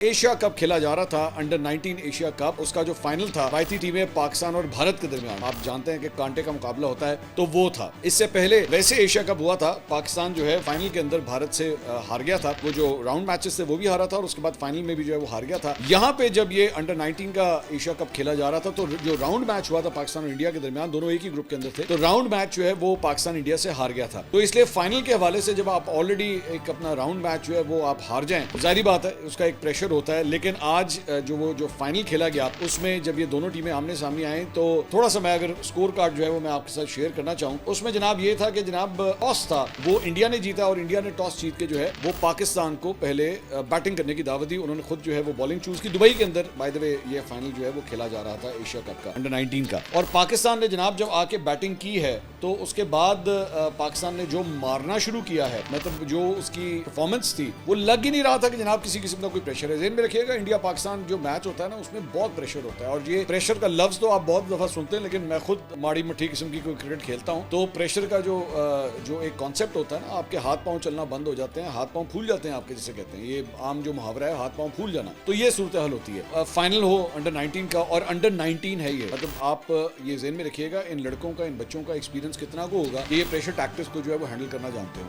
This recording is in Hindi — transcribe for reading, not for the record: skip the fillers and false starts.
एशिया कप खेला जा रहा था, अंडर 19 एशिया कप। उसका जो फाइनल था वायतीटी में पाकिस्तान और भारत के दरमियान, आप जानते हैं कि कांटे का मुकाबला होता है, तो वो था। इससे पहले वैसे एशिया कप हुआ था, पाकिस्तान जो है फाइनल के अंदर भारत से हार गया था। वो जो राउंड मैचेस थे वो भी हारा था और उसके बाद फाइनल में भी जो है वो हार गया था। यहाँ पे जब ये अंडर 19 का एशिया कप खेला जा रहा था तो जो राउंड मैच हुआ था पाकिस्तान और इंडिया के दरमियान, दोनों एक ही ग्रुप के अंदर थे, तो राउंड मैच जो है वो पाकिस्तान इंडिया से हार गया था। तो इसलिए फाइनल के हवाले से जब आप ऑलरेडी एक अपना राउंड मैच जो है वो आप हार जाएं, जाहिर बात है उसका एक प्रेशर होता है। लेकिन आज जो फाइनल खेला गया उसमें जब ये दोनों टीमें आमने सामने आई तो थोड़ा सा मैं अगर स्कोर कार्ड जो है वो मैं आपके साथ शेयर करना चाहूँ, उसमें जनाब ये था कि जनाब टॉस था वो इंडिया ने जीता और इंडिया ने टॉस जीत के जो है वो पाकिस्तान को पहले बैटिंग करने की दावत दी। उन्होंने खुद जो है वो बॉलिंग चूज की। दुबई के अंदर बाय द वे ये फाइनल जो है वो खेला जा रहा था एशिया कप का अंडर 19 का, और पाकिस्तान ने जनाब जब आके बैटिंग की है तो उसके बाद पाकिस्तान ने जो मारना शुरू किया है, मतलब जो उसकी परफॉर्मेंस थी वो लग ही नहीं रहा था कि जनाब किसी किस्म का कोई प्रेशर है। ज़हन में रखिएगा इंडिया पाकिस्तान जो मैच होता है ना उसमें बहुत प्रेशर होता है, और ये प्रेशर का लफ्ज तो आप बहुत दफा सुनते हैं, लेकिन मैं खुद माड़ी मट्ठी किस्म की कोई क्रिकेट खेलता हूँ तो प्रेशर का जो एक कॉन्सेप्ट होता है ना, आपके हाथ पांव चलना बंद हो जाते हैं, हाथ पांव फूल जाते हैं आपके, जिसे कहते हैं ये आम जो मुहावरा है हाथ पांव फूल जाना, तो ये सूरत हाल होती है। फाइनल हो अंडर 19 का और अंडर 19 है ये, मतलब आप ये ज़हन में रखिएगा इन लड़कों का, इन बच्चों का एक्सपीरियंस कितना को होगा, ये प्रेशर टैक्टिक्स को जो है वो हैंडल करना जानते हो।